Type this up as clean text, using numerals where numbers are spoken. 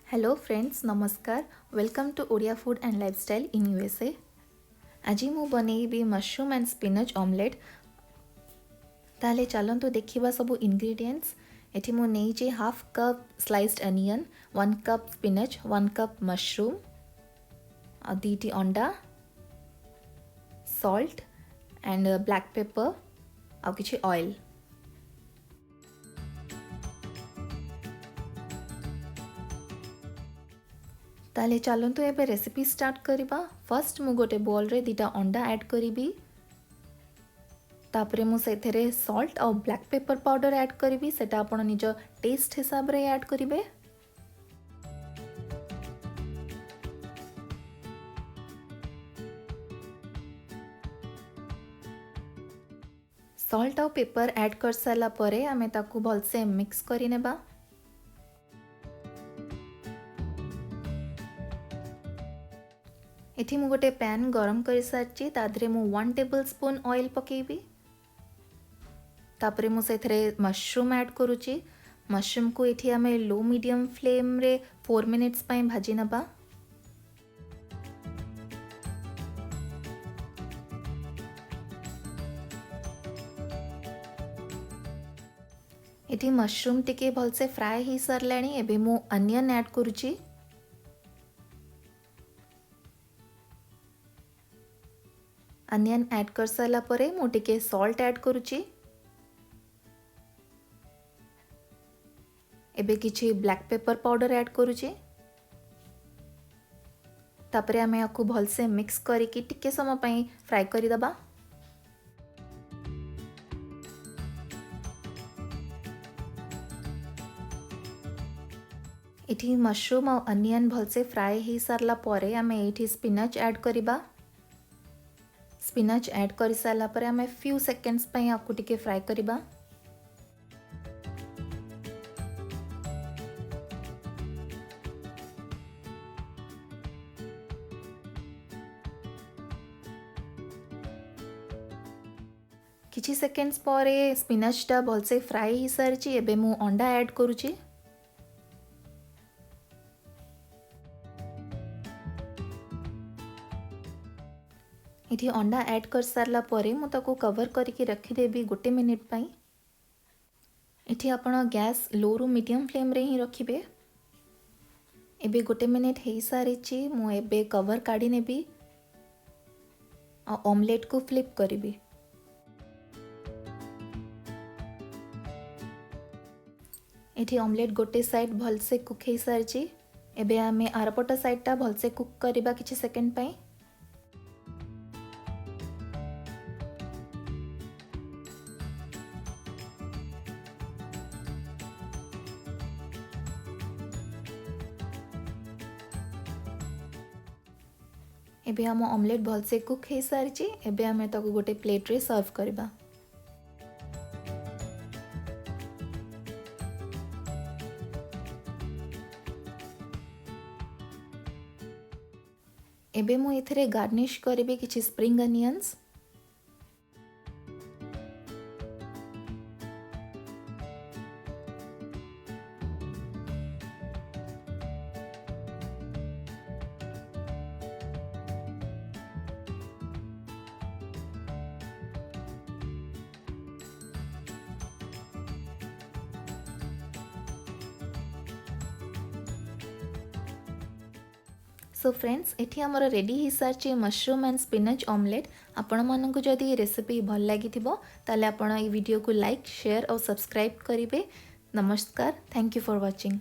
Hello friends, नमस्कार। Welcome to Odia food and lifestyle in USA. आज मु बनैबी मशरूम एंड स्पिनच ऑमलेट। ताले चलतु देखिबा सब इंग्रेडिएंट्स। एठी मु नेइछि half cup sliced onion, 1 cup spinach, 1 cup mushroom, आ दीटी अंडा, सॉल्ट एंड ब्लैक पेपर, आ किछि ऑयल। ताले चलतु एबे रेसिपी स्टार्ट करिबा। फर्स्ट मु गोटे बोल रे दीटा अंडा ऐड करिबी। तापरे मु सेथरे सॉल्ट और ब्लैक पेपर पाउडर ऐड करिबी। सेटा आपण निज टेस्ट हिसाब रे ऐड करिबे। सॉल्ट और पेपर ऐड कर साला परे आमे ताकू भलसे मिक्स करि नेबा। एठी मु गोटे पैन गरम कर सारी। तादरे मु 1 टेबल स्पून ऑयल पकेबी। तापरे मु सेथरे मशरूम ऐड करूची। मशरूम को एठी आमे लो मीडियम फ्लेम रे 4 मिनिट्स पई भाजी नबा। एठी मशरूम टिके भलसे फ्राई ही सरलाणी। एबे मु अनियन ऐड करूची। अनियन ऐड कर साला परे मु टिके सॉल्ट ऐड करूची। एबे किछि ब्लैक पेपर पाउडर ऐड करूची। तापरे आमे आकु भलसे मिक्स करिकी टिके समय पई फ्राई करि दबा। इठी मशरूम और अनियन भलसे फ्राई ही सारला परे आमे एठी स्पिनच ऐड करिबा। स्पिनच ऐड कर साला परे आमे फ्यू सेकेंड्स पई आकु टिके फ्राई करिबा। किछि सेकेंड्स परे स्पिनच टा भलसे फ्राई ही सारची। एबे मु अंडा ऐड करूची। इठी अंडा ऐड कर सारला परे मु ताकू कवर करके रखी देबी 1 मिनिट पई। इठी आपण गैस लो रु मीडियम फ्लेम रे ही रखिबे। एबे 1 मिनिट हे सारिची। मु एबे कवर काढी नेबी आ ऑमलेट को फ्लिप करिबी। इठी ऑमलेट गोटे साइड भलसे कुक हे सारिची। एबे आमे आरपट साइड टा भलसे कुक करिबा किछि सेकंड पई। एबे हम ऑमलेट भलसे कुक हे सारिची। एबे आमे ताकू गोटे प्लेट रे सर्व करबा। एबे मु एथरे गार्निश करबे किछि स्प्रिंग अनियंस। सो फ्रेंड्स, एठी हमर रेडी ही सारची मशरूम एंड स्पिनच ऑमलेट। आपण मानकु जदि रेसिपी भल लागिथिबो ताले आपण ई वीडियो को लाइक, शेयर और सब्सक्राइब करिवे। नमस्कार, थैंक यू फॉर वाचिंग।